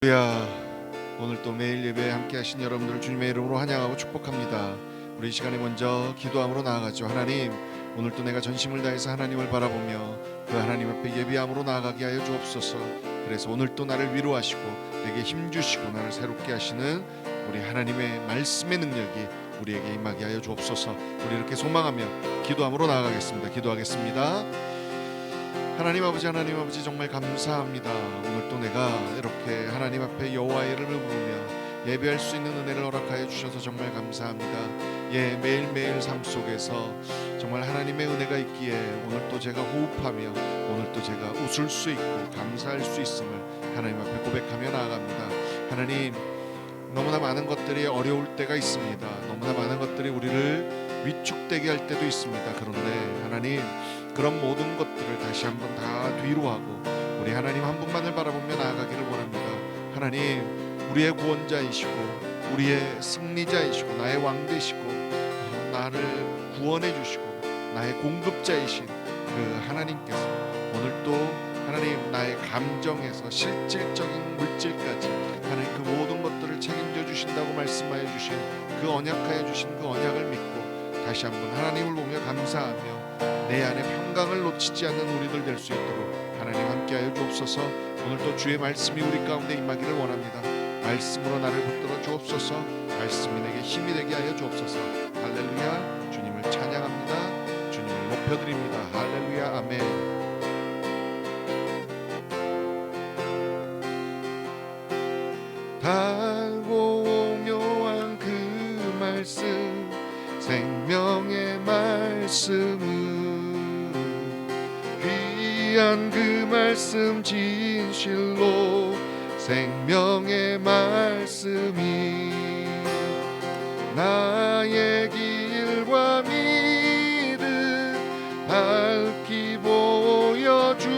할렐루야. 오늘 또 매일 예배에 함께 하신 여러분들을 주님의 이름으로 환영하고 축복합니다. 우리 이 시간에 먼저 기도함으로 나아가죠. 하나님, 오늘 또 내가 전심을 다해서 하나님을 바라보며 그 하나님 앞에 예비함으로 나아가게 하여 주옵소서. 그래서 오늘 또 나를 위로하시고 내게 힘주시고 나를 새롭게 하시는 우리 하나님의 말씀의 능력이 우리에게 임하게 하여 주옵소서. 우리 이렇게 소망하며 기도함으로 나아가겠습니다. 기도하겠습니다. 하나님 아버지 정말 감사합니다. 오늘 또 내가 이렇게 하나님 앞에 여호와의 이름을 부르며 예배할 수 있는 은혜를 허락하여 주셔서 정말 감사합니다. 매일매일 삶 속에서 정말 하나님의 은혜가 있기에 오늘 또 제가 호흡하며 오늘 또 제가 웃을 수 있고 감사할 수 있음을 하나님 앞에 고백하며 나아갑니다. 하나님, 너무나 많은 것들이 어려울 때가 있습니다. 너무나 많은 것들이 우리를 위축되게 할 때도 있습니다. 그런데 하나님, 그런 모든 것들을 다시 한번 다 뒤로 하고 우리 하나님 한 분만을 바라보며 나아가기를 원합니다. 하나님, 우리의 구원자이시고 우리의 승리자이시고 나의 왕 되시고 나를 구원해 주시고 나의 공급자이신 그 하나님께서 오늘 또 하나님 나의 감정에서 실질적인 물질까지 하나님 그 모든 것들을 책임져 주신다고 말씀하여 주신 그 언약하여 주신 그 언약을 믿고 다시 한번 하나님을 보며 감사하며 내 안에 평강을 놓치지 않는 우리들 될 수 있도록 하나님 함께하여 주옵소서. 오늘도 주의 말씀이 우리 가운데 임하기를 원합니다. 말씀으로 나를 붙들어 주옵소서. 말씀이 내게 힘이 되게 하여 주옵소서. 할렐루야. 주님을 찬양합니다. 주님을 높여드립니다. 할렐루야. 아멘. 달고 오묘한 그 말씀, 생명의 말씀은 귀한 그 말씀 진실로 생명의 말씀이 나의 길과 믿음 밝히 보여주니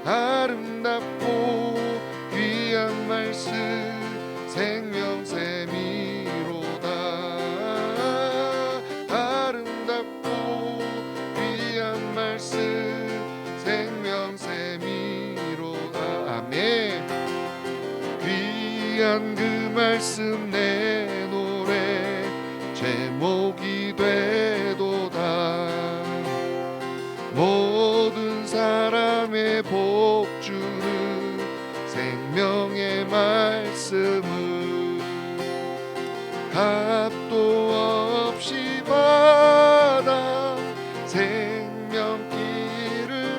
아름답고 귀한 말씀 생명샘이로다. 아름답고 귀한 말씀 생명샘이로다. 아멘. 귀한 그 말씀 내 노래 제목이 되도다. 모든 사람의 복주는 생명의 말씀을 값도 없이 받아 생명길을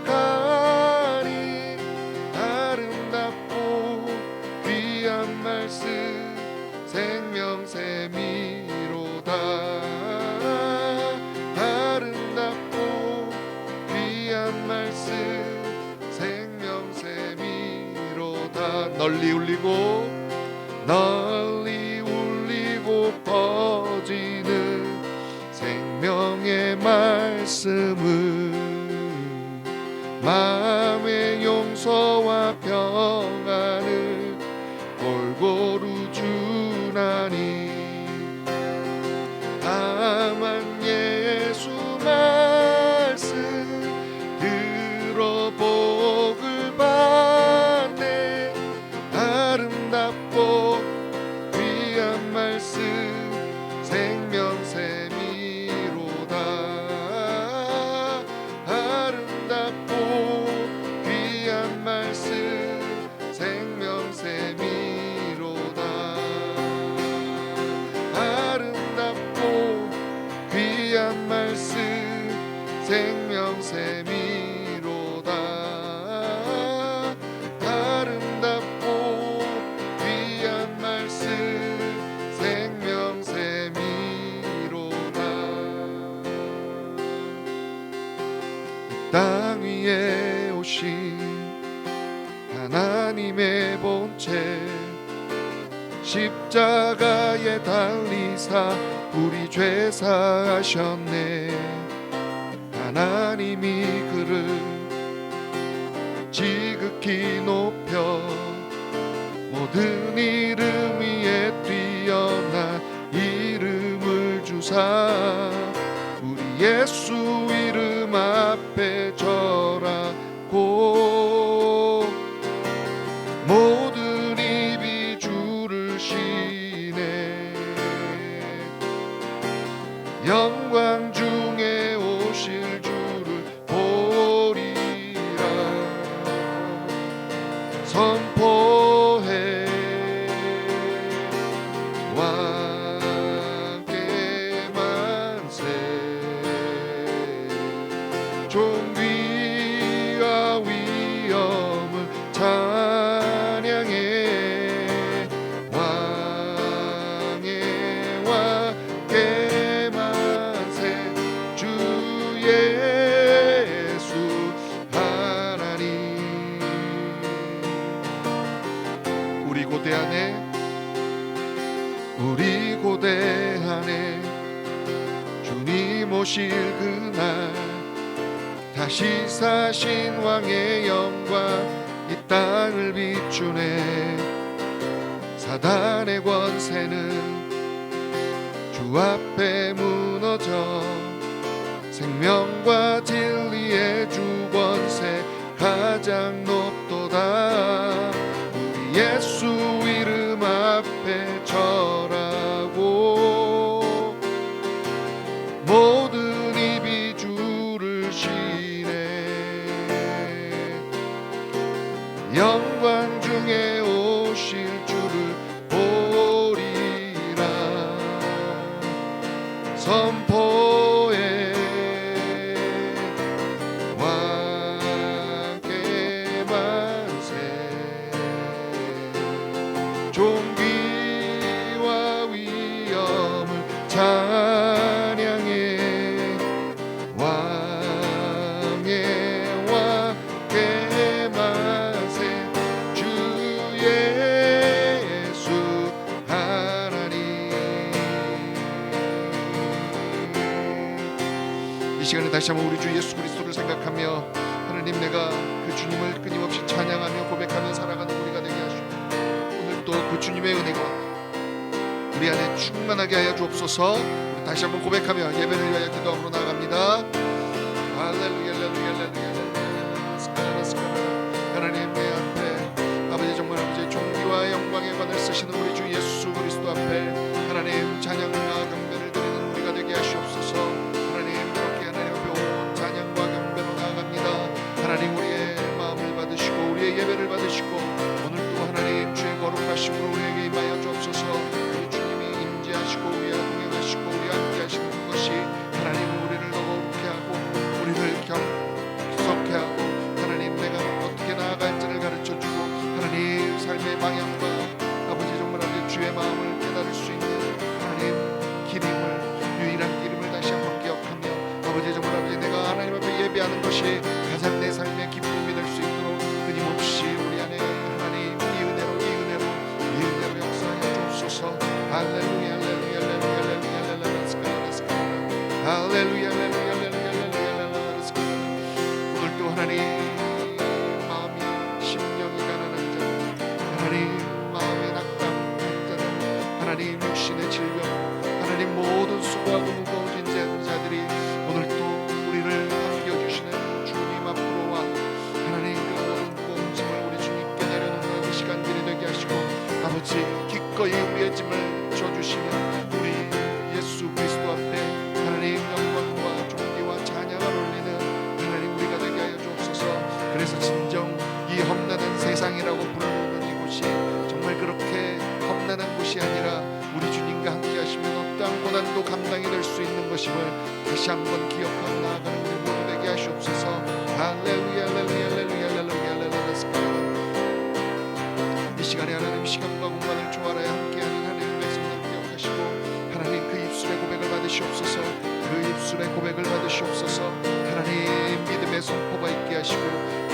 가니 아름답고 귀한 말씀 생명샘이로다. 아름답고 귀한 말씀 생명샘이로다. 널리 울리고 퍼지는 생명의 말씀을 마음의 용서와 평안을 골고루 주나니 다만 예수 말씀 들어 복을 받네. 아름답고 귀한 말씀 생명샘이로다. 아름답고 귀한 말씀 생명샘이로다. 아름답고 귀한 말씀 생명샘이로다. 아름답고 귀한 말씀 생명샘이로다. 땅 위에 오신 하나님의 본체 십자가에 달리사 우리 죄 사하셨네. 하나님이 그를 지극히 높여 모든 이름 위에 뛰어난 이름을 주사 우리 예수 이름 앞에 절하고 우리 고대 안에 우리 고대 안에 주님 오실 그날 다시 사신 왕의 영광 이 땅을 비추네. 사단의 권세는 주 앞에 무너져 생명과 진리의 주 권세 가장 높도다. 우리 예수 이름 앞에 절하고 모든 입이 주를 쉬네. 영광 중에 오실 주를 보리라. 선포해 왕께 만세. 존귀와 위엄을 찬양해. 왕의 왕께 만세. 주 예수 하나님. 이 시간에 다시 한번 우리 주 예수 그리스도를 생각하며 하나님, 내가 그 주님을 끊임없이 찬양하며 고백하며 살아가는 우리가 되게 하시고 오늘도 그 주님의 은혜가 우리 안에 충만하게 하여 주옵소서. 우리 다시 한번 고백하며 예배를 위하여 기도함으로 나아갑니다. 할렐루야 할렐루야 할렐루야. 하나님 내 앞에 아버지, 정말 아버지 존귀와 영광의 관을 쓰시는 우리 주 예수 그리스도 앞에 하나님 찬양과 경배를 드리는 우리가 되게 하시옵소서. 하나님 이렇게 하나님 앞에 온 찬양과 경배로 나아갑니다. 하나님 우리의 마음을 받으시고 우리의 예배를 받으시고 오늘도 하나님 주의 거룩하심으로 우리에게 임하여 주옵소서. 우리 주님이 임재하시고 우리와 동행하시고 우리와 함께 하시는 것이 하나님 우리를 더 거룩해 하고 우리를 경속해 하고 하나님 내가 어떻게 나아갈지를 가르쳐주고 하나님 삶의 방향과 아버지 정말 아버지 주의 마음을 깨달을 수 있는 하나님 기름을, 유일한 기름을 다시 한번 기억하며 아버지 정말 아버지 내가 하나님 앞에 예배하는 것이 가장 내 삶의 기쁨이 될 수 있도록 끊임없이 우리 안에 하나님 이 은혜로 역사하여 주옵소서. 할렐루야 할렐루야 할렐루야 할렐루야 할렐루야 할렐루야 할렐루야. 오늘도 하나님 마음이 심령이 가난한 자, 하나님 마음의 낙담한 자들, 하나님 육신의 질병, 하나님 모든 수고하고 무거워진 자들이 오늘도 우리를 반겨주시는 주님 앞으로 와 하나님 그 모든 무거운 짐을 우리 주님께 내려놓는 이 시간들이 되게 하시고 아버지 기꺼이 우리의 짐을 져주시는 우리 예수 그리스도 앞에 하나님 영광과 존귀와 찬양을 올리는 하나님 우리가 되게 하여 주옵소서. 그래서 진정 이 험난한 세상이라고 부르는 이곳이 정말 그렇게 험난한 곳이 아니라 우리 주님과 함께 하시면 어떠한 고난도 감당이 될 수 있는 것임을 다시 한번 기억하고 나아가는 우리 모두 되게 하시옵소서. 할렐루야 할렐루야 할렐루야 할렐루야 할렐루야. 이 시간에 하나님 시간과 공간을 초월하여 함께하는 하나님 백성들 기억하시고 하나님 그 입술의 고백을 받으시옵소서. 그 입술의 고백을 받으시옵소서. 하나님 믿음의 선포가 있게 하시고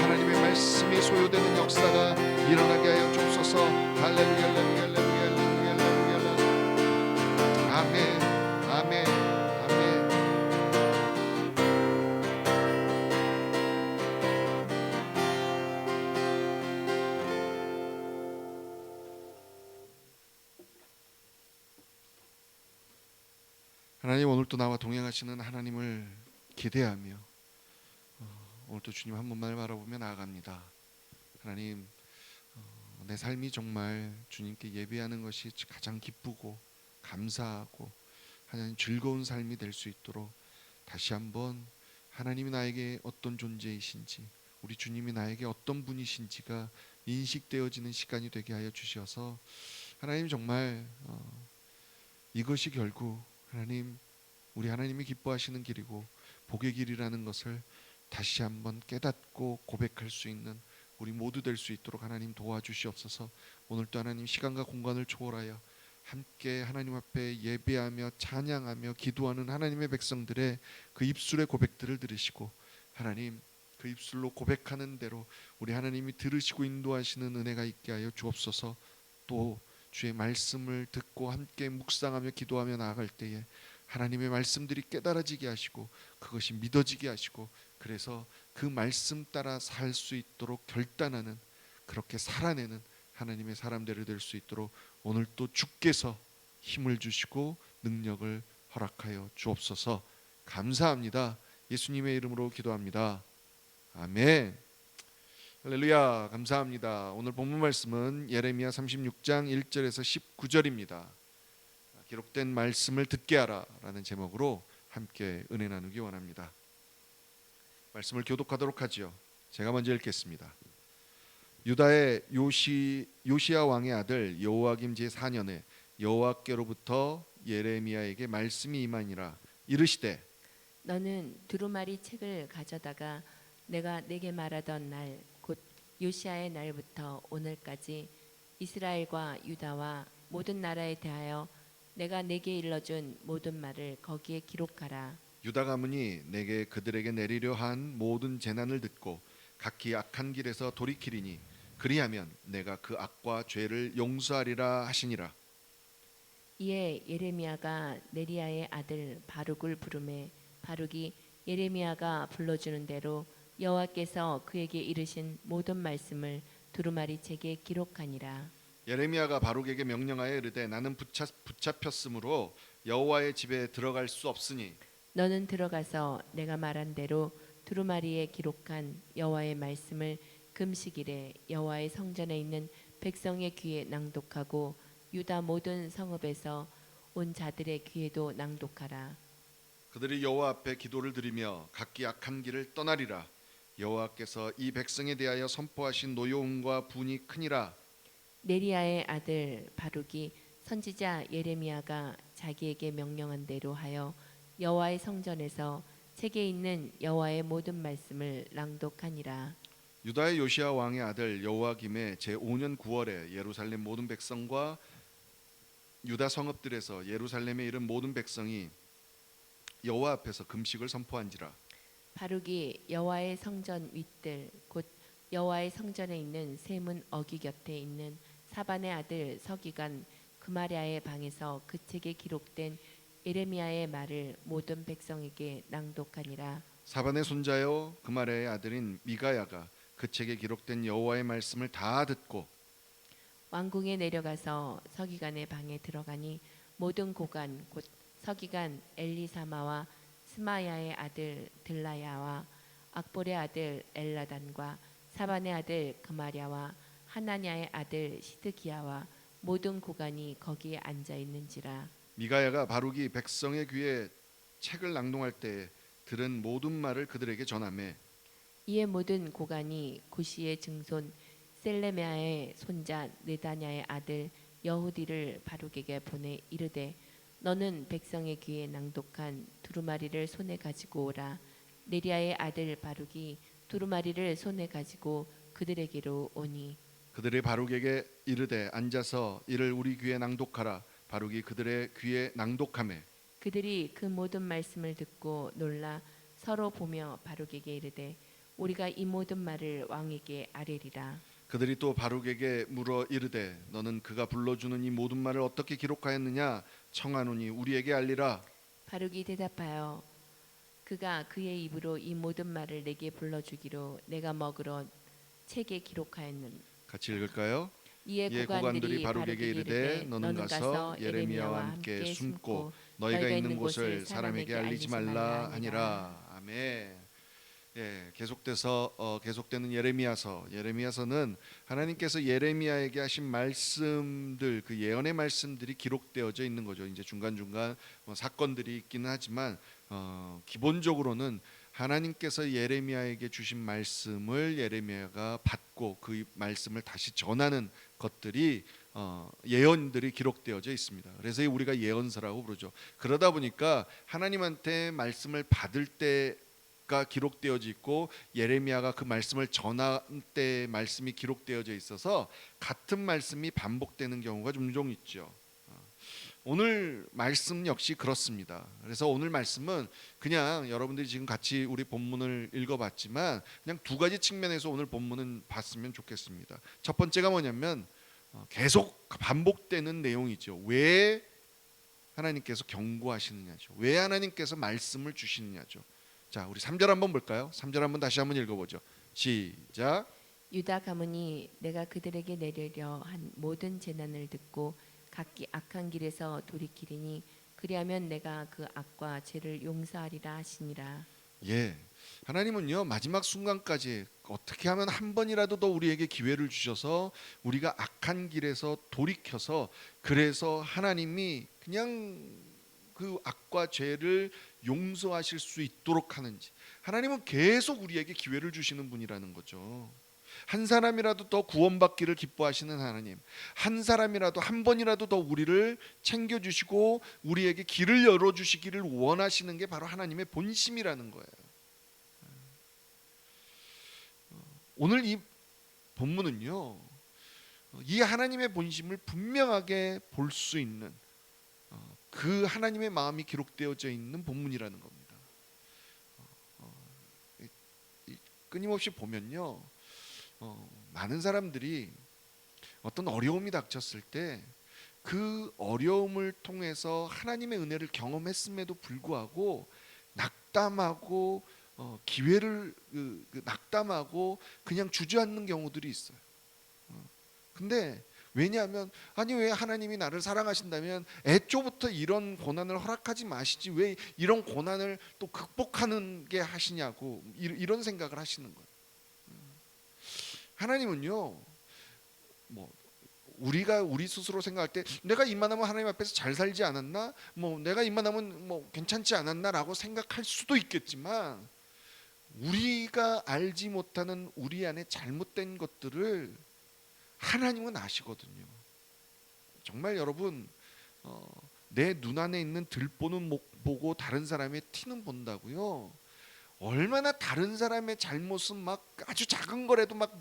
하나님의 말씀이 소요되는 역사가 일어나게 하여 주옵소서. 할렐루야 할렐루야 할렐루야 할렐루야 할렐루야. 아멘 아멘 아멘. 하나님 오늘도 나와 동행하시는 하나님을 기대하며 오늘도 주님 한 번만 바라보며 나아갑니다. 하나님 내 삶이 정말 주님께 예배하는 것이 가장 기쁘고 감사하고 하나님 즐거운 삶이 될 수 있도록 다시 한번 하나님이 나에게 어떤 존재이신지 우리 주님이 나에게 어떤 분이신지가 인식되어지는 시간이 되게 하여 주셔서 하나님 정말 이것이 결국 하나님 우리 하나님이 기뻐하시는 길이고 복의 길이라는 것을 다시 한번 깨닫고 고백할 수 있는 우리 모두 될 수 있도록 하나님 도와주시옵소서. 오늘도 하나님 시간과 공간을 초월하여 함께 하나님 앞에 예배하며 찬양하며 기도하는 하나님의 백성들의 그 입술의 고백들을 들으시고 하나님 그 입술로 고백하는 대로 우리 하나님이 들으시고 인도하시는 은혜가 있게 하여 주옵소서. 또 주의 말씀을 듣고 함께 묵상하며 기도하며 나아갈 때에 하나님의 말씀들이 깨달아지게 하시고 그것이 믿어지게 하시고 그래서 그 말씀 따라 살 수 있도록 결단하는 그렇게 살아내는 하나님의 사람들이 될 수 있도록 오늘 또 주께서 힘을 주시고 능력을 허락하여 주옵소서. 감사합니다. 예수님의 이름으로 기도합니다. 아멘. 할렐루야. 감사합니다. 오늘 본문 말씀은 예레미야 36장 1절에서 19절입니다. 기록된 말씀을 듣게 하라 라는 제목으로 함께 은혜 나누기 원합니다. 말씀을 교독하도록 하지요. 제가 먼저 읽겠습니다. 유다의 요시야 왕의 아들 여호와김 제4년에 여호와께로부터 예레미야에게 말씀이 임하니라. 이르시되 너는 두루마리 책을 가져다가 내가 내게 말하던 날 곧 요시야의 날부터 오늘까지 이스라엘과 유다와 모든 나라에 대하여 내가 내게 일러준 모든 말을 거기에 기록하라. 유다 가문이 내게 그들에게 내리려 한 모든 재난을 듣고 각기 악한 길에서 돌이키리니 그리하면 내가 그 악과 죄를 용서하리라 하시니라. 이에 예레미야가 네리야의 아들 바룩을 부르매 바룩이 예레미야가 불러주는 대로 여호와께서 그에게 이르신 모든 말씀을 두루마리 책에 기록하니라. 예레미야가 바룩에게 명령하여 이르되 나는 붙잡혔으므로 여호와의 집에 들어갈 수 없으니 너는 들어가서 내가 말한 대로 두루마리에 기록한 여호와의 말씀을 금식일에 여호와의 성전에 있는 백성의 귀에 낭독하고 유다 모든 성읍에서 온 자들의 귀에도 낭독하라. 그들이 여호와 앞에 기도를 드리며 각기 악한 길을 떠나리라. 여호와께서 이 백성에 대하여 선포하신 노여움과 분이 크니라. 네리야의 아들 바룩이 선지자 예레미야가 자기에게 명령한 대로 하여 여호와의 성전에서 책에 있는 여호와의 모든 말씀을 낭독하니라. 유다의 요시야 왕의 아들 여호와김의 제5년 9월에 예루살렘 모든 백성과 유다 성읍들에서 예루살렘에 이른 모든 백성이 여호와 앞에서 금식을 선포한지라. 바룩이 여호와의 성전 윗들 곧 여호와의 성전에 있는 세문 어기 곁에 있는 사반의 아들 서기관 그마랴의 방에서 그 책에 기록된 예레미야의 말을 모든 백성에게 낭독하니라. 사반의 손자요 그마랴의 아들인 미가야가 그 책에 기록된 여호와의 말씀을 다 듣고 왕궁에 내려가서 서기관의 방에 들어가니 모든 고관 곧 서기관 엘리사마와 스마야의 아들 들라야와 악볼의 아들 엘라단과 사반의 아들 그마랴와 하나냐의 아들 시드기야와 모든 고관이 거기에 앉아 있는지라. 미가야가 바룩이 백성의 귀에 책을 낭독할 때 들은 모든 말을 그들에게 전하매 이에 모든 고관이 구시의 증손 셀레메아의 손자 느다냐의 아들 여후디를 바룩에게 보내 이르되 너는 백성의 귀에 낭독한 두루마리를 손에 가지고 오라. 네리야의 아들 바룩이 두루마리를 손에 가지고 그들에게로 오니 그들이 바룩에게 이르되 앉아서 이를 우리 귀에 낭독하라. 바룩이 그들의 귀에 낭독하매 그들이 그 모든 말씀을 듣고 놀라 서로 보며 바룩에게 이르되 우리가 이 모든 말을 왕에게 아뢰리라. 그들이 또 바룩에게 물어 이르되 너는 그가 불러주는 이 모든 말을 어떻게 기록하였느냐 청하노니 우리에게 알리라. 바룩이 대답하여 그가 그의 입으로 이 모든 말을 내게 불러주기로 내가 먹으러 책에 기록하였는. 같이 읽을까요? 이에 예, 고관들이 바룩에게 이르되 너는 가서 예레미야와 함께 숨고 너희가 있는 곳을 사람에게 알리지 말라 하니라. 아멘. 예, 계속되는 예레미야서는 하나님께서 예레미야에게 하신 말씀들, 그 예언의 말씀들이 기록되어져 있는 거죠. 이제 중간중간 사건들이 있기는 하지만 기본적으로는 하나님께서 예레미야에게 주신 말씀을 예레미야가 받고 그 말씀을 다시 전하는 것들이 예언들이 기록되어져 있습니다. 그래서 우리가 예언서라고 부르죠. 그러다 보니까 하나님한테 말씀을 받을 때가 기록되어져 있고 예레미야가 그 말씀을 전할 때 말씀이 기록되어져 있어서 같은 말씀이 반복되는 경우가 종종 있죠. 오늘 말씀 역시 그렇습니다. 그래서 오늘 말씀은 그냥 여러분들이 지금 같이 우리 본문을 읽어봤지만 그냥 두 가지 측면에서 오늘 본문은 봤으면 좋겠습니다. 첫 번째가 뭐냐면 계속 반복되는 내용이죠. 왜 하나님께서 경고하시느냐죠. 왜 하나님께서 말씀을 주시느냐죠. 자, 우리 3절 한번 볼까요? 3절 한번 다시 한번 읽어보죠. 시작. 유다 가문이 내가 그들에게 내리려 한 모든 재난을 듣고 각기 악한 길에서 돌이키리니 그리하면 내가 그 악과 죄를 용서하리라 하시니라. 예, 하나님은요 마지막 순간까지 어떻게 하면 한 번이라도 더 우리에게 기회를 주셔서 우리가 악한 길에서 돌이켜서 그래서 하나님이 그냥 그 악과 죄를 용서하실 수 있도록 하는지, 하나님은 계속 우리에게 기회를 주시는 분이라는 거죠. 한 사람이라도 더 구원받기를 기뻐하시는 하나님, 한 사람이라도 한 번이라도 더 우리를 챙겨주시고 우리에게 길을 열어주시기를 원하시는 게 바로 하나님의 본심이라는 거예요. 오늘 이 본문은요 이 하나님의 본심을 분명하게 볼 수 있는 그 하나님의 마음이 기록되어져 있는 본문이라는 겁니다. 끊임없이 보면요 많은 사람들이 어떤 어려움이 닥쳤을 때 그 어려움을 통해서 하나님의 은혜를 경험했음에도 불구하고 낙담하고 기회를 낙담하고 그냥 주저앉는 경우들이 있어요. 근데 왜냐하면 아니 왜 하나님이 나를 사랑하신다면 애초부터 이런 고난을 허락하지 마시지 왜 이런 고난을 또 극복하는 게 하시냐고 이런 생각을 하시는 거예요. 하나님은요 뭐 우리가 우리 스스로 생각할 때 내가 이만하면 하나님 앞에서 잘 살지 않았나, 뭐 내가 이만하면 뭐 괜찮지 않았나라고 생각할 수도 있겠지만 우리가 알지 못하는 우리 안에 잘못된 것들을 하나님은 아시거든요. 정말 여러분 내 눈 안에 있는 들보는 못 보고 다른 사람의 티는 본다고요. 얼마나 다른 사람의 잘못은 막 아주 작은 거라도 막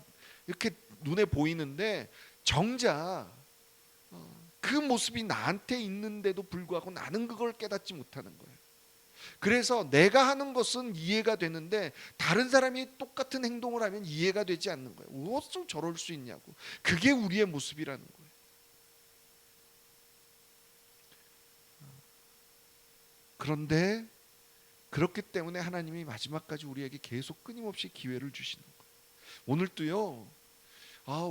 이렇게 눈에 보이는데 정작 그 모습이 나한테 있는데도 불구하고 나는 그걸 깨닫지 못하는 거예요. 그래서 내가 하는 것은 이해가 되는데 다른 사람이 똑같은 행동을 하면 이해가 되지 않는 거예요. 어쩜 저럴 수 있냐고. 그게 우리의 모습이라는 거예요. 그런데 그렇기 때문에 하나님이 마지막까지 우리에게 계속 끊임없이 기회를 주시는 거예요. 오늘도요.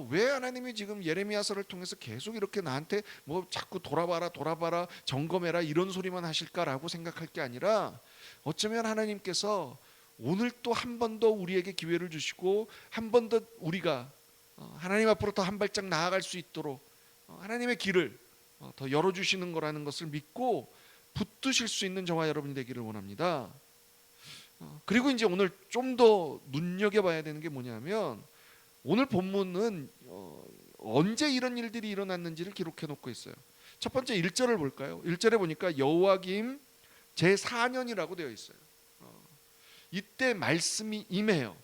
왜 하나님이 지금 예레미야서를 통해서 계속 이렇게 나한테 뭐 자꾸 돌아봐라 점검해라 이런 소리만 하실까라고 생각할 게 아니라 어쩌면 하나님께서 오늘 또 한 번 더 우리에게 기회를 주시고 한 번 더 우리가 하나님 앞으로 더 한 발짝 나아갈 수 있도록 하나님의 길을 더 열어주시는 거라는 것을 믿고 붙드실 수 있는 저와 여러분이 되기를 원합니다. 그리고 이제 오늘 좀 더 눈여겨봐야 되는 게 뭐냐면 오늘 본문은 언제 이런 일들이 일어났는지를 기록해 놓고 있어요. 첫 번째 1절을 볼까요? 1절에 보니까 여호와김 제4년이라고 되어 있어요. 이때 말씀이 임해요.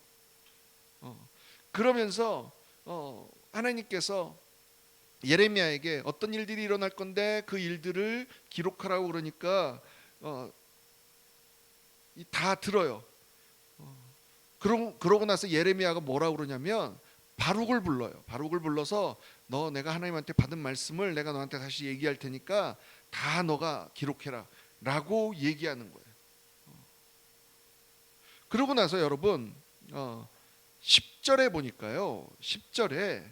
그러면서 하나님께서 예레미야에게 어떤 일들이 일어날 건데 그 일들을 기록하라고 그러니까 다 들어요. 그러고 나서 예레미야가 뭐라고 그러냐면 바룩을 불러요. 바룩을 불러서 너 내가 하나님한테 받은 말씀을 내가 너한테 다시 얘기할 테니까 다 너가 기록해라 라고 얘기하는 거예요. 그러고 나서 여러분 10절에 보니까요. 10절에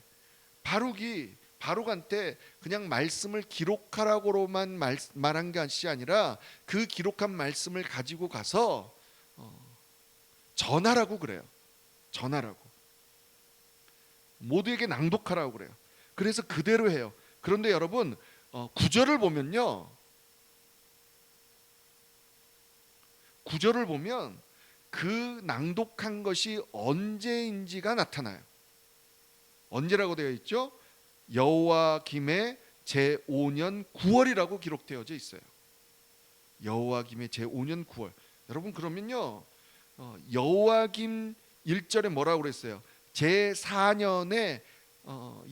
바룩한테 그냥 말씀을 기록하라고만 말한 것이 아니라 그 기록한 말씀을 가지고 가서 전하라고 그래요. 전하라고. 모두에게 낭독하라고 그래요. 그래서 그대로 해요. 그런데 여러분 9절을 보면요. 9절을 보면 그 낭독한 것이 언제인지가 나타나요. 언제라고 되어 있죠? 여호와김의 제5년 9월이라고 기록되어져 있어요. 여호와김의 제5년 9월. 여러분 그러면요. 여호와김 1절에 뭐라고 그랬어요? 제4년에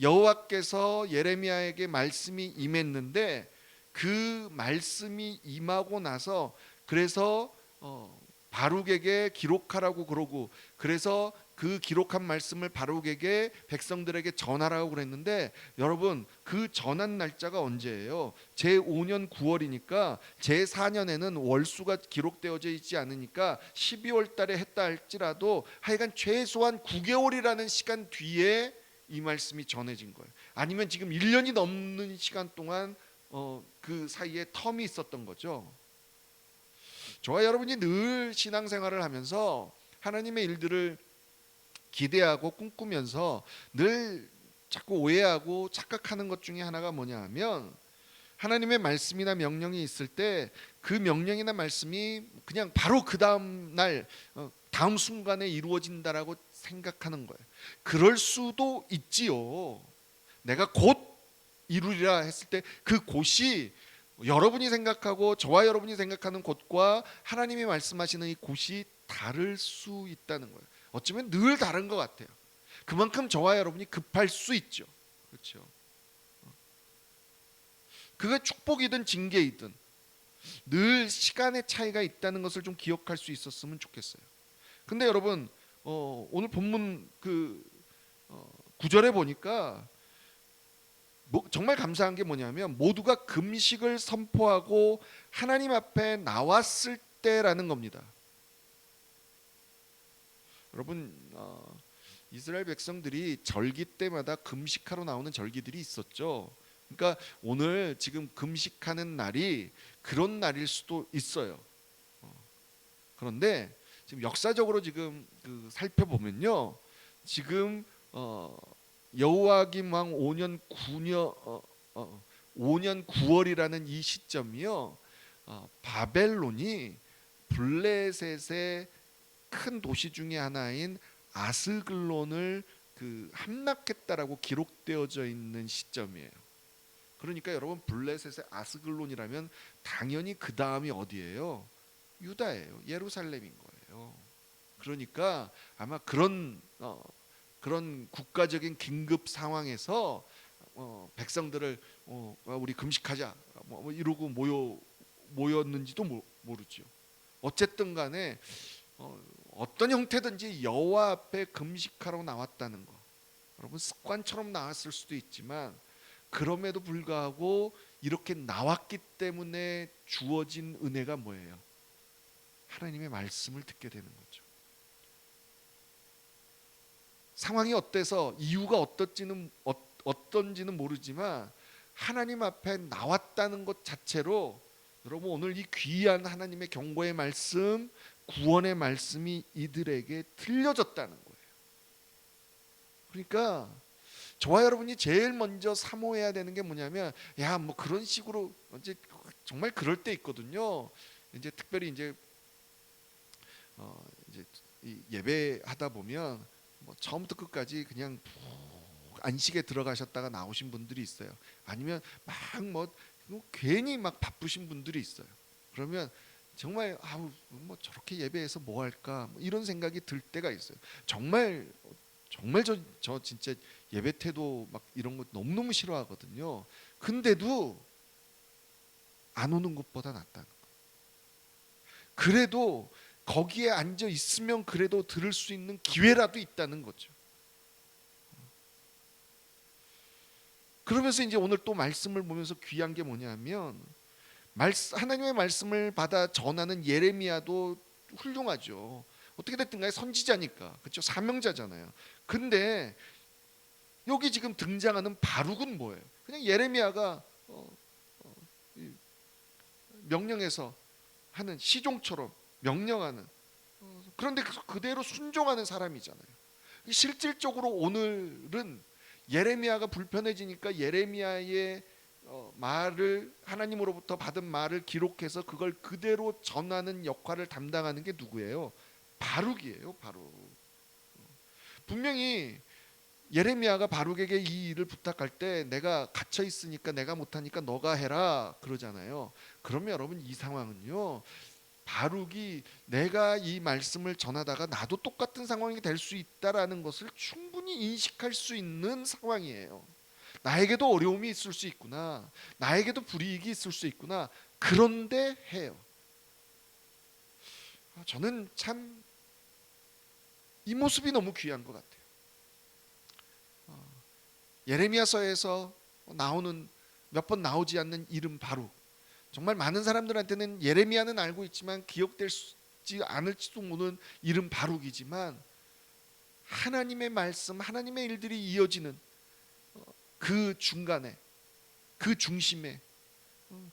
여호와께서 예레미야에게 말씀이 임했는데 그 말씀이 임하고 나서 그래서 바룩에게 기록하라고 그러고 그래서 그 기록한 말씀을 바룩에게 백성들에게 전하라고 그랬는데 여러분 그 전한 날짜가 언제예요? 제5년 9월이니까 제4년에는 월수가 기록되어져 있지 않으니까 12월 달에 했다 할지라도 하여간 최소한 9개월이라는 시간 뒤에 이 말씀이 전해진 거예요. 아니면 지금 1년이 넘는 시간 동안 그 사이에 텀이 있었던 거죠. 저와 여러분이 늘 신앙생활을 하면서 하나님의 일들을 기대하고 꿈꾸면서 늘 자꾸 오해하고 착각하는 것 중에 하나가 뭐냐 하면 하나님의 말씀이나 명령이 있을 때 그 명령이나 말씀이 그냥 바로 그 다음 날 다음 순간에 이루어진다라고 생각하는 거예요. 그럴 수도 있지요. 내가 곧 이루리라 했을 때 그 곧이 여러분이 생각하고 저와 여러분이 생각하는 곳과 하나님이 말씀하시는 이 곳이 다를 수 있다는 거예요. 어쩌면 늘 다른 것 같아요. 그만큼 저와 여러분이 급할 수 있죠. 그렇죠. 그게 축복이든 징계이든 늘 시간의 차이가 있다는 것을 좀 기억할 수 있었으면 좋겠어요. 근데 여러분 오늘 본문 그 9절에 보니까 정말 감사한 게 뭐냐면 모두가 금식을 선포하고 하나님 앞에 나왔을 때라는 겁니다. 여러분 이스라엘 백성들이 절기 때마다 금식하러 나오는 절기들이 있었죠. 그러니까 오늘 지금 금식하는 날이 그런 날일 수도 있어요. 그런데 지금 역사적으로 지금 살펴보면요, 지금 여호와김 왕 5년 9월이라는 이 시점이요, 바벨론이 블레셋의 큰 도시 중에 하나인 아스글론을 함락했다라고 기록되어져 있는 시점이에요. 그러니까 여러분 블레셋의 아스글론이라면 당연히 그 다음이 어디예요? 유다예요. 예루살렘인 거예요. 그러니까 아마 그런 국가적인 긴급 상황에서 백성들을 우리 금식하자 뭐 이러고 모였는지도 모르죠. 어쨌든 간에 어떤 형태든지 여호와 앞에 금식하러 나왔다는 거, 여러분 습관처럼 나왔을 수도 있지만 그럼에도 불구하고 이렇게 나왔기 때문에 주어진 은혜가 뭐예요? 하나님의 말씀을 듣게 되는 거죠. 상황이 어때서 이유가 어떤지는 모르지만 하나님 앞에 나왔다는 것 자체로 여러분 오늘 이 귀한 하나님의 경고의 말씀, 구원의 말씀이 이들에게 들려졌다는 거예요. 그러니까 저와 여러분이 제일 먼저 사모해야 되는 게 뭐냐면, 야, 뭐 그런 식으로 이제 정말 그럴 때 있거든요. 이제 특별히 이제 예배하다 보면 뭐 처음부터 끝까지 그냥 안식에 들어가셨다가 나오신 분들이 있어요. 아니면 막 뭐 괜히 막 바쁘신 분들이 있어요. 그러면 정말 뭐 저렇게 예배해서 뭐 할까 뭐 이런 생각이 들 때가 있어요. 정말 저 진짜 예배 태도 막 이런 거 너무너무 싫어하거든요. 근데도 안 오는 것보다 낫다는 거. 그래도 거기에 앉아 있으면 그래도 들을 수 있는 기회라도 있다는 거죠. 그러면서 이제 오늘 또 말씀을 보면서 귀한 게 뭐냐면 하나님의 말씀을 받아 전하는 예레미야도 훌륭하죠. 어떻게 됐든 간에 선지자니까, 그렇죠? 사명자잖아요. 근데 여기 지금 등장하는 바룩은 뭐예요? 그냥 예레미야가 명령해서 하는 시종처럼 명령하는, 그런데 그대로 순종하는 사람이잖아요. 실질적으로 오늘은 예레미야가 불편해지니까 예레미야의 말을, 하나님으로부터 받은 말을 기록해서 그걸 그대로 전하는 역할을 담당하는 게 누구예요? 바룩이에요. 바룩. 분명히 예레미야가 바룩에게 이 일을 부탁할 때 내가 갇혀 있으니까 내가 못하니까 너가 해라 그러잖아요. 그러면 여러분 이 상황은요, 바룩이 내가 이 말씀을 전하다가 나도 똑같은 상황이 될 수 있다라는 것을 충분히 인식할 수 있는 상황이에요. 나에게도 어려움이 있을 수 있구나, 나에게도 불이익이 있을 수 있구나. 그런데 해요. 저는 참 이 모습이 너무 귀한 것 같아요. 예레미야서에서 나오는 몇 번 나오지 않는 이름 바룩. 정말 많은 사람들한테는 예레미야는 알고 있지만 기억되지 않을지도 모르는 이름 바룩이지만 하나님의 말씀, 하나님의 일들이 이어지는 그 중간에, 그 중심에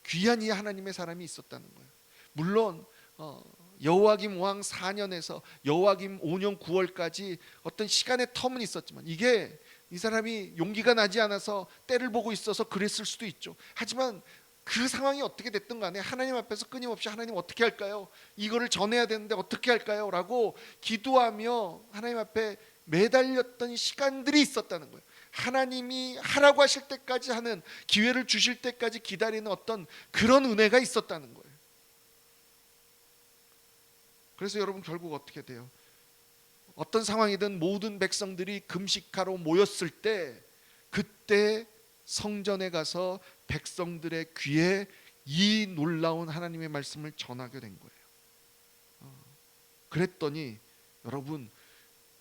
귀한 이 하나님의 사람이 있었다는 거예요. 물론 여호와김 왕 4년에서 여호와김 5년 9월까지 어떤 시간의 텀은 있었지만 이게 이 사람이 용기가 나지 않아서 때를 보고 있어서 그랬을 수도 있죠. 하지만 그 상황이 어떻게 됐든 간에 하나님 앞에서 끊임없이 하나님 어떻게 할까요? 이거를 전해야 되는데 어떻게 할까요? 라고 기도하며 하나님 앞에 매달렸던 시간들이 있었다는 거예요. 하나님이 하라고 하실 때까지 하는, 기회를 주실 때까지 기다리는 어떤 그런 은혜가 있었다는 거예요. 그래서 여러분 결국 어떻게 돼요? 어떤 상황이든 모든 백성들이 금식하러 모였을 때 그때 성전에 가서 백성들의 귀에 이 놀라운 하나님의 말씀을 전하게 된 거예요. 그랬더니 여러분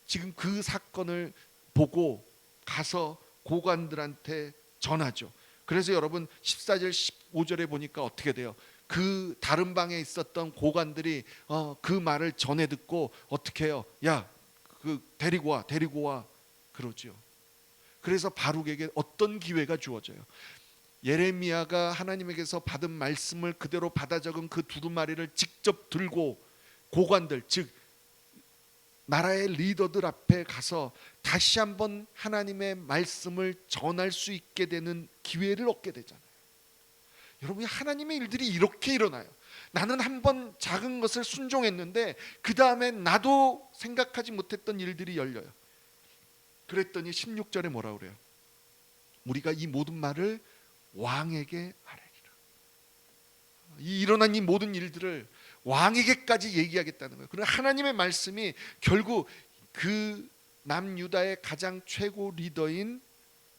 지금 그 사건을 보고 가서 고관들한테 전하죠. 그래서 여러분 14절 15절에 보니까 어떻게 돼요? 그 다른 방에 있었던 고관들이 그 말을 전해 듣고 어떻게 해요? 야, 그 데리고 와 그러죠. 그래서 바룩에게 어떤 기회가 주어져요? 예레미야가 하나님에게서 받은 말씀을 그대로 받아 적은 그 두루마리를 직접 들고 고관들, 즉 나라의 리더들 앞에 가서 다시 한번 하나님의 말씀을 전할 수 있게 되는 기회를 얻게 되잖아요. 여러분, 하나님의 일들이 이렇게 일어나요. 나는 한번 작은 것을 순종했는데 그 다음에 나도 생각하지 못했던 일들이 열려요. 그랬더니 16절에 뭐라 그래요? 우리가 이 모든 말을 왕에게 아뢰리라. 이 일어난 이 모든 일들을 왕에게까지 얘기하겠다는 거예요. 그러나 하나님의 말씀이 결국 그 남유다의 가장 최고 리더인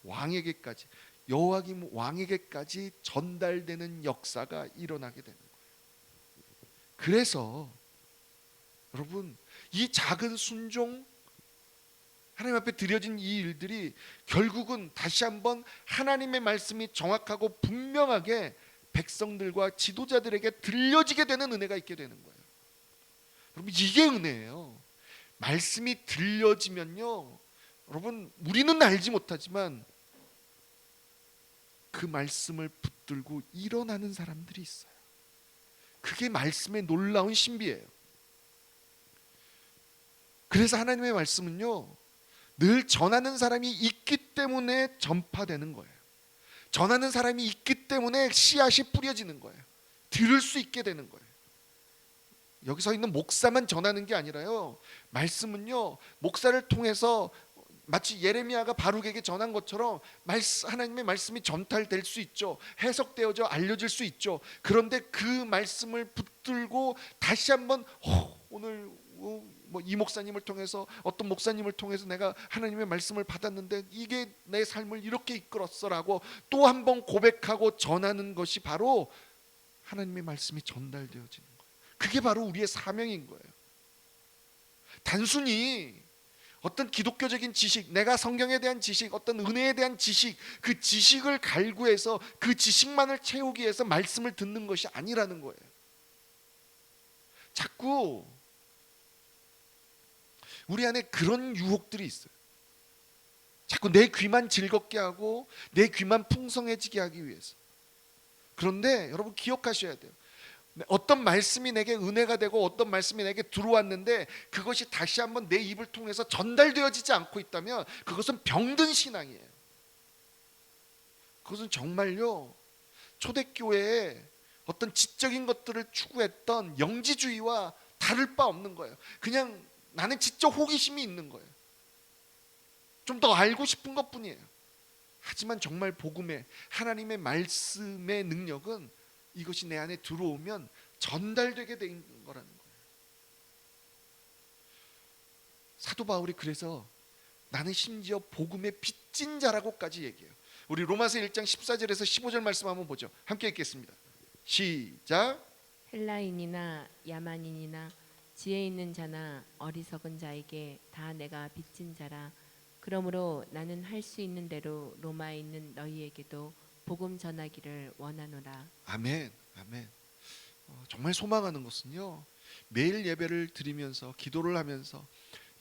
왕에게까지, 여호와김 왕에게까지 전달되는 역사가 일어나게 되는 거예요. 그래서 여러분, 이 작은 순종, 하나님 앞에 드려진 이 일들이 결국은 다시 한번 하나님의 말씀이 정확하고 분명하게 백성들과 지도자들에게 들려지게 되는 은혜가 있게 되는 거예요. 여러분, 이게 은혜예요. 말씀이 들려지면요, 여러분, 우리는 알지 못하지만 그 말씀을 붙들고 일어나는 사람들이 있어요. 그게 말씀의 놀라운 신비예요. 그래서 하나님의 말씀은요, 늘 전하는 사람이 있기 때문에 전파되는 거예요. 전하는 사람이 있기 때문에 씨앗이 뿌려지는 거예요. 들을 수 있게 되는 거예요. 여기서 있는 목사만 전하는 게 아니라요, 말씀은요, 목사를 통해서 마치 예레미야가 바룩에게 전한 것처럼 하나님의 말씀이 전달될 수 있죠. 해석되어져 알려질 수 있죠. 그런데 그 말씀을 붙들고 다시 한번 오늘 뭐 이 목사님을 통해서, 어떤 목사님을 통해서 내가 하나님의 말씀을 받았는데 이게 내 삶을 이렇게 이끌었어라고 또 한 번 고백하고 전하는 것이 바로 하나님의 말씀이 전달되어지는 거예요. 그게 바로 우리의 사명인 거예요. 단순히 어떤 기독교적인 지식, 내가 성경에 대한 지식, 어떤 은혜에 대한 지식, 그 지식을 갈구해서 그 지식만을 채우기 위해서 말씀을 듣는 것이 아니라는 거예요. 자꾸 우리 안에 그런 유혹들이 있어요. 자꾸 내 귀만 즐겁게 하고 내 귀만 풍성해지게 하기 위해서. 그런데 여러분, 기억하셔야 돼요. 어떤 말씀이 내게 은혜가 되고 어떤 말씀이 내게 들어왔는데 그것이 다시 한번 내 입을 통해서 전달되어지지 않고 있다면 그것은 병든 신앙이에요. 그것은 정말요, 초대교회에 어떤 지적인 것들을 추구했던 영지주의와 다를 바 없는 거예요. 그냥 나는 지적 호기심이 있는 거예요. 좀 더 알고 싶은 것뿐이에요. 하지만 정말 복음의, 하나님의 말씀의 능력은 이것이 내 안에 들어오면 전달되게 된 거라는 거예요. 사도 바울이 그래서 나는 심지어 복음의 빚진 자라고까지 얘기해요. 우리 로마서 1장 14절에서 15절 말씀 한번 보죠. 함께 읽겠습니다. 시작. 헬라인이나 야만인이나 지혜 있는 자나 어리석은 자에게 다 내가 빚진 자라. 그러므로 나는 할 수 있는 대로 로마에 있는 너희에게도 복음 전하기를 원하노라. 아멘. 아멘. 정말 소망하는 것은요, 매일 예배를 드리면서 기도를 하면서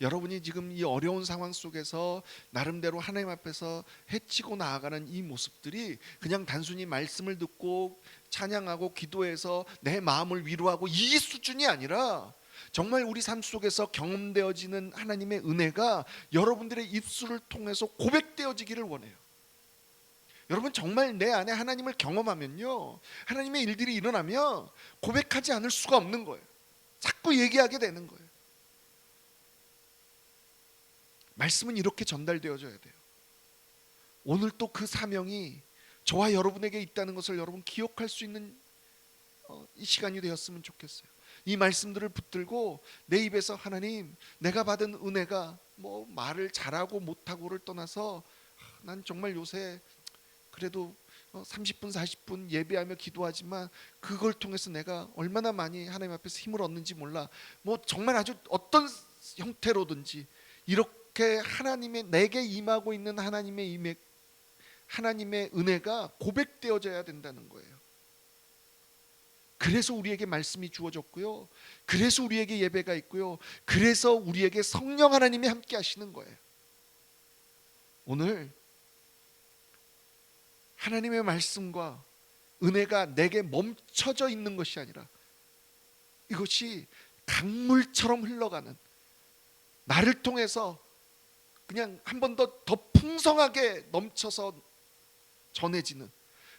여러분이 지금 이 어려운 상황 속에서 나름대로 하나님 앞에서 해치고 나아가는 이 모습들이 그냥 단순히 말씀을 듣고 찬양하고 기도해서 내 마음을 위로하고 이 수준이 아니라 정말 우리 삶 속에서 경험되어지는 하나님의 은혜가 여러분들의 입술을 통해서 고백되어지기를 원해요. 여러분, 정말 내 안에 하나님을 경험하면요, 하나님의 일들이 일어나면 고백하지 않을 수가 없는 거예요. 자꾸 얘기하게 되는 거예요. 말씀은 이렇게 전달되어져야 돼요. 오늘 또 그 사명이 저와 여러분에게 있다는 것을 여러분 기억할 수 있는 이 시간이 되었으면 좋겠어요. 이 말씀들을 붙들고 내 입에서 하나님, 내가 받은 은혜가 뭐 말을 잘하고 못하고를 떠나서 난 정말 요새 그래도 30분 40분 예배하며 기도하지만 그걸 통해서 내가 얼마나 많이 하나님 앞에서 힘을 얻는지 몰라. 뭐 정말 아주 어떤 형태로든지 이렇게 하나님의 내게 임하고 있는 하나님의 은혜가 고백되어져야 된다는 거예요. 그래서 우리에게 말씀이 주어졌고요, 그래서 우리에게 예배가 있고요, 그래서 우리에게 성령 하나님이 함께 하시는 거예요. 오늘 하나님의 말씀과 은혜가 내게 멈춰져 있는 것이 아니라 이것이 강물처럼 흘러가는, 나를 통해서 그냥 한 번 더 풍성하게 넘쳐서 전해지는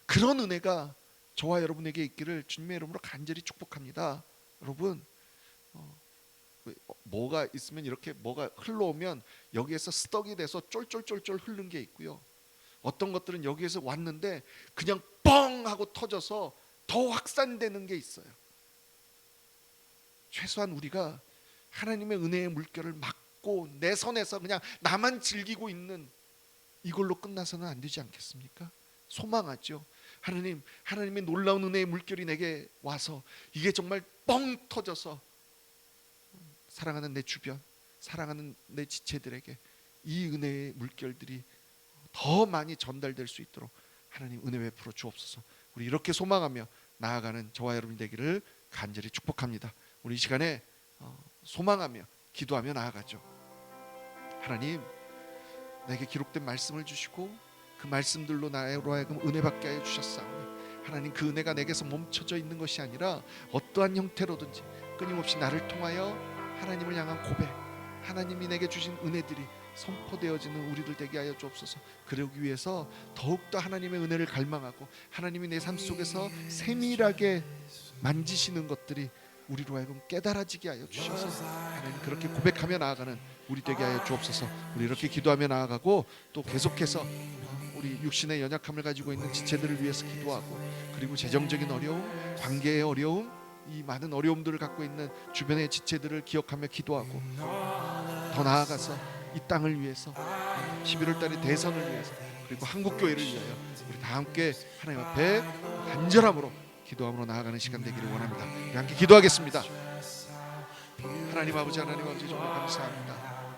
그런 은혜가 저와 여러분에게 있기를 주님의 이름으로 간절히 축복합니다. 여러분, 뭐가 있으면 이렇게 뭐가 흘러오면 여기에서 스떡이 돼서 쫄쫄쫄쫄 흐르는 게 있고요, 어떤 것들은 여기에서 왔는데 그냥 뻥 하고 터져서 더 확산되는 게 있어요. 최소한 우리가 하나님의 은혜의 물결을 막고 내 선에서 그냥 나만 즐기고 있는 이걸로 끝나서는 안 되지 않겠습니까? 소망하죠. 하나님, 하나님의 놀라운 은혜의 물결이 내게 와서 이게 정말 뻥 터져서 사랑하는 내 주변, 사랑하는 내 지체들에게 이 은혜의 물결들이 더 많이 전달될 수 있도록 하나님 은혜 베풀어 주옵소서. 우리 이렇게 소망하며 나아가는 저와 여러분 되기를 간절히 축복합니다. 우리 이 시간에 소망하며 기도하며 나아가죠. 하나님, 내게 기록된 말씀을 주시고 그 말씀들로 나로 하여금 은혜 받게 하여 주셨사오니 하나님, 그 은혜가 내게서 멈춰져 있는 것이 아니라 어떠한 형태로든지 끊임없이 나를 통하여 하나님을 향한 고백, 하나님이 내게 주신 은혜들이 선포되어지는 우리들 되게 하여 주옵소서. 그러기 위해서 더욱더 하나님의 은혜를 갈망하고 하나님이 내 삶 속에서 세밀하게 만지시는 것들이 우리로 하여금 깨달아지게 하여 주셔서 하나님, 그렇게 고백하며 나아가는 우리 되게 하여 주옵소서. 우리 이렇게 기도하며 나아가고 또 계속해서 우리 육신의 연약함을 가지고 있는 지체들을 위해서 기도하고, 그리고 재정적인 어려움, 관계의 어려움, 이 많은 어려움들을 갖고 있는 주변의 지체들을 기억하며 기도하고, 더 나아가서 이 땅을 위해서 11월 달의 대선을 위해서, 그리고 한국교회를 위하여 우리 다 함께 하나님 앞에 간절함으로 기도함으로 나아가는 시간 되기를 원합니다. 우리 함께 기도하겠습니다. 하나님 아버지, 하나님 아버지, 정말 감사합니다.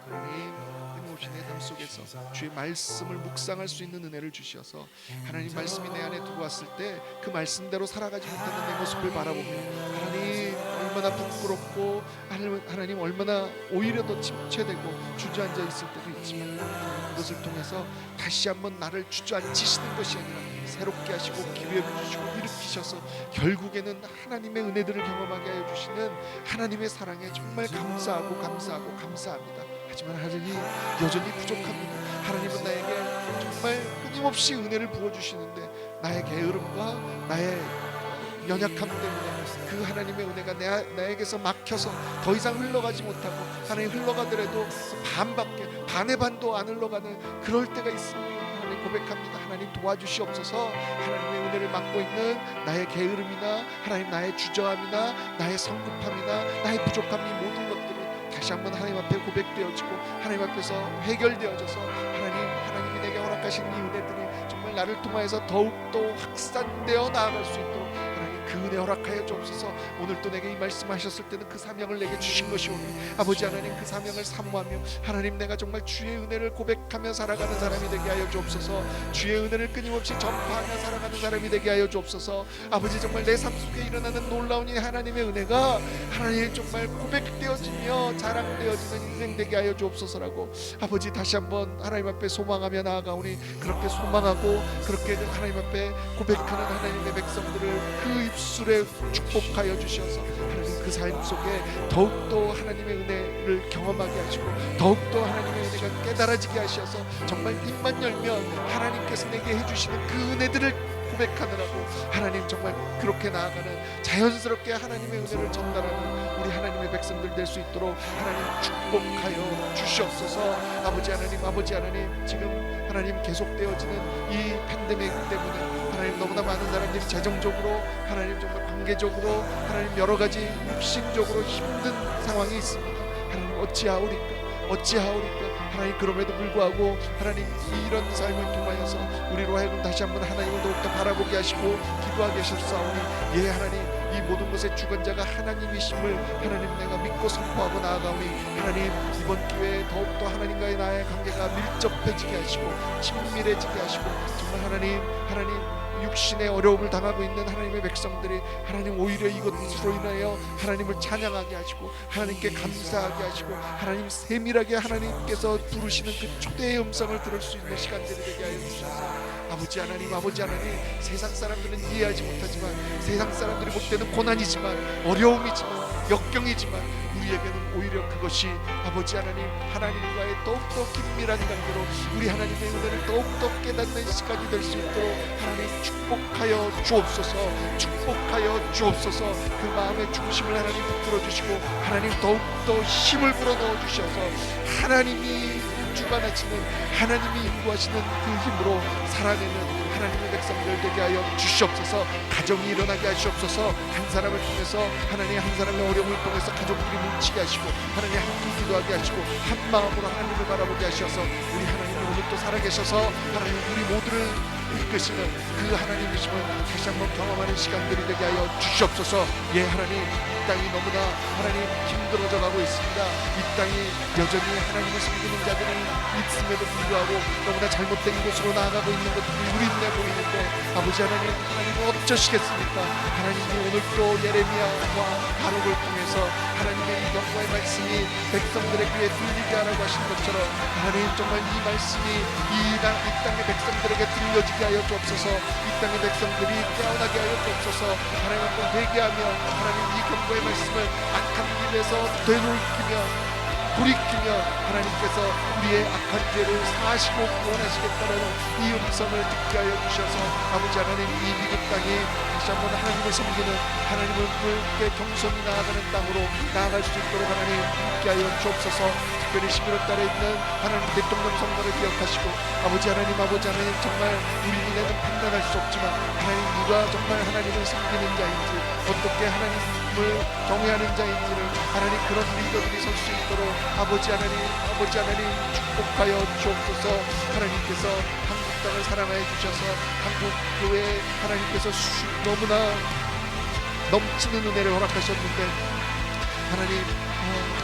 하나님, 끊임없이 내 삶 속에서 주의 말씀을 묵상할 수 있는 은혜를 주셔서 하나님, 말씀이 내 안에 들어왔을 때 그 말씀대로 살아가지 못하는 내 모습을 바라보며 하나님, 얼마나 부끄럽고 하나님 얼마나 오히려 더 침체되고 주저앉아 있을 때도 있지만 그것을 통해서 다시 한번 나를 주저앉히시는 것이 아니라 새롭게 하시고 기회를 주시고 일으키셔서 결국에는 하나님의 은혜들을 경험하게 하여 주시는 하나님의 사랑에 정말 감사하고 감사합니다. 하지만 하나님, 여전히 부족합니다. 하나님은 나에게 정말 끊임없이 은혜를 부어주시는데 나의 게으름과 나의 연약함 때문에 그 하나님의 은혜가 나에게서 막혀서 더 이상 흘러가지 못하고, 하나님 흘러가더라도 반의 반도 안 흘러가는 그럴 때가 있습니다. 하나님 고백합니다. 하나님 도와주시옵소서. 하나님의 은혜를 막고 있는 나의 게으름이나 하나님 나의 주저함이나 나의 성급함이나 나의 부족함, 이 모든 것들이 다시 한번 하나님 앞에 고백되어지고 하나님 앞에서 해결되어져서 하나님이 내게 허락하신 이 은혜들이 정말 나를 통하여서 더욱더 확산되어 나아갈 수 있도록 하나님, 그 은혜 허락하여 주옵소서. 오늘 또 내게 이 말씀하셨을 때는 그 사명을 내게 주신 것이오니 아버지 하나님 그 사명을 사모하며 하나님 내가 정말 주의 은혜를 고백하며 살아가는 사람이 되게 하여 주옵소서. 주의 은혜를 끊임없이 전파하며 살아가는 사람이 되게 하여 주옵소서. 아버지 정말 내 삶 속에 일어나는 놀라운 이 하나님의 은혜가 하나님 정말 고백되어지며 자랑되어지는 인생 되게 하여 주옵소서라고 아버지 다시 한번 하나님 앞에 소망하며 나아가오니 그렇게 소망하고 그렇게 하나님 앞에 고백하는 하나님의 백성들을 그 입술에 축복하여 주셔서 하나님 그 삶 속에 더욱더 하나님의 은혜를 경험하게 하시고 더욱더 하나님의 은혜가 깨달아지게 하셔서 정말 입만 열면 하나님께서 내게 해주시는 그 은혜들을 고백하느라고 하나님 정말 그렇게 나아가는 자연스럽게 하나님의 은혜를 전달하는 우리 하나님의 백성들 될 수 있도록 하나님 축복하여 주시옵소서. 아버지 하나님 지금 하나님 계속되어지는 이 팬데믹 때문에 하나님 너무나 많은 사람들이 재정적으로 하나님 정말 관계적으로 하나님 여러 가지 육신적으로 힘든 상황이 있습니다. 하나님 어찌하오리까 하나님 그럼에도 불구하고 하나님 이런 삶을 통하여서 우리로 하여금 다시 한번 하나님을 더욱더 바라보게 하시고 기도하게 하셨사오니 예 하나님 이 모든 것의 주관자가 하나님이심을 하나님 내가 믿고 선포하고 나아가오니 하나님 이번 기회에 더욱더 하나님과의 나의 관계가 밀접해지게 하시고 친밀해지게 하시고 정말 하나님 육신의 어려움을 당하고 있는 하나님의 백성들이 하나님 오히려 이것으로 인하여 하나님을 찬양하게 하시고 하나님께 감사하게 하시고 하나님 세밀하게 하나님께서 부르시는 그 초대의 음성을 들을 수 있는 시간들이 되게 하여 주셔서 아버지 하나님 세상 사람들은 이해하지 못하지만 세상 사람들이 볼 때는 고난이지만 어려움이지만 역경이지만 우리에게는 오히려 그것이 아버지 하나님과의 더욱더 긴밀한 관계로 우리 하나님의 은혜를 더욱더 깨닫는 시간이 될 수 있도록 하나님 축복하여 주옵소서. 그 마음의 중심을 하나님 붙들어 주시고 하나님 더욱더 힘을 불어넣어 주셔서 하나님이 주관하시는 하나님이 인도하시는 그 힘으로 살아내는 하나님의 백성들 되게 하여 주시옵소서. 가정이 일어나게 하시옵소서. 한 사람을 통해서 하나님 한 사람의 어려움을 통해서 가족들이 뭉치게 하시고 하나님 함께 기도하게 하시고 한 마음으로 하나님을 바라보게 하셔서 우리 하나님이 오늘 또 살아계셔서 하나님 우리 모두를 이끄시는 그 하나님이심을 다시 한번 경험하는 시간들이 되게 하여 주시옵소서. 예 하나님 이 땅이 너무나 하나님 힘들어져 가고 있습니다. 이 땅이 여전히 하나님을 섬기는 자들이 있음에도 불구하고 너무나 잘못된 곳으로 나아가고 있는 것들이 우린내 보이는데 아버지 하나님은 어쩌시겠습니까? 하나님이 오늘 또 예레미야와 바룩을 통해서 하나님의 이 경고의 말씀이 백성들의 귀에 들리게 하라고 하신 것처럼 하나님 정말 이 말씀이 이 땅의 백성들에게 들려지게 하여 주옵소서. 이 땅의 백성들이 깨어나게 하여 주옵소서. 하나님 앞에 회개하며 하나님 이 경고의 말씀을 악한 길에서 되돌이키며 돌이키며 하나님께서 우리의 악한 죄를 사하시고 구원하시겠다는 이 음성을 듣게 하여 주셔서 아버지 하나님 이 미국 땅이 다시 한번 하나님을 섬기는 하나님을 그렇게 경성이 나아가는 땅으로 나아갈 수 있도록 하나님 함께 하여 주옵소서. 특별히 11월달에 있는 하나님 대통령 선거를 기억하시고 아버지 하나님 정말 우리 눈에는 판단할 수 없지만 하나님 누가 정말 하나님을 섬기는 자인지 어떻게 하나님을 경외하는 자인지를 하나님 그런 리더들이 설 수 있도록 아버지 하나님 축복하여 주옵소서. 하나님께서 한국 땅을 사랑하여 주셔서 한국 교회에 하나님께서 너무나 넘치는 은혜를 허락하셨는데 하나님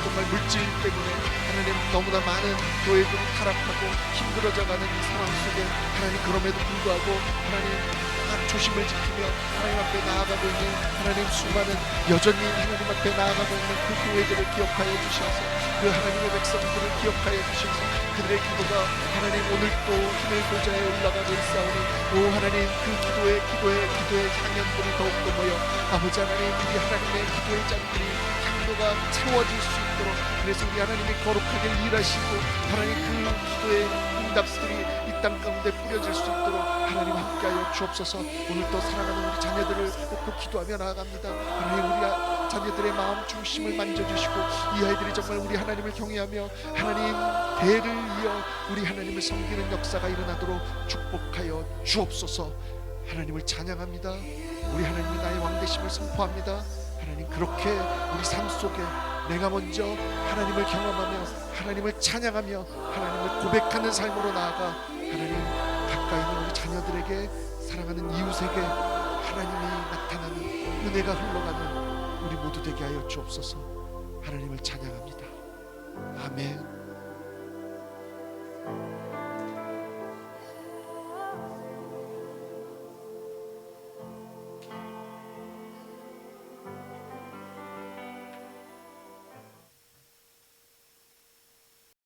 정말 물질 때문에 하나님 너무나 많은 교회들이 타락하고 힘들어져가는 이 상황 속에 하나님 그럼에도 불구하고 하나님 조심을 지키며 하나님 앞에 나아가고 있는 하나님 수많은 여전히 하나님 앞에 나아가고 있는 그 교회들을 기억하여 주셔서 그 하나님의 백성들을 기억하여 주셔서 그들의 기도가 하나님 오늘 또 힘의 보좌에 올라가고 있사오니 오 하나님 그 기도의 향연들이 더욱더 모여 아버지 하나님 우리 하나님의 기도의 잔들이 향로가 채워질 수 있도록 그래서 우리 하나님이 거룩하게 일하시고 하나님 그 기도의 응답들이 이 땅 가운데 뿌려질 수 있도록 하나님 함께하여 주옵소서. 오늘 또 사랑하는 우리 자녀들을 꼭 기도하며 나아갑니다. 하나님 우리 자녀들의 마음 중심을 만져주시고 이 아이들이 정말 우리 하나님을 경외하며 하나님 대를 이어 우리 하나님을 섬기는 역사가 일어나도록 축복하여 주옵소서. 하나님을 찬양합니다. 우리 하나님이 나의 왕되심을 선포합니다. 하나님 그렇게 우리 삶 속에 내가 먼저 하나님을 경험하며 하나님을 찬양하며 하나님을 고백하는 삶으로 나아가 하나님 가까이 있는 우리 자녀들에게 사랑하는 이웃에게 하나님이 나타나는 은혜가 흘러가는 우리 모두 되게 하여 주옵소서. 하나님을 찬양합니다. 아멘.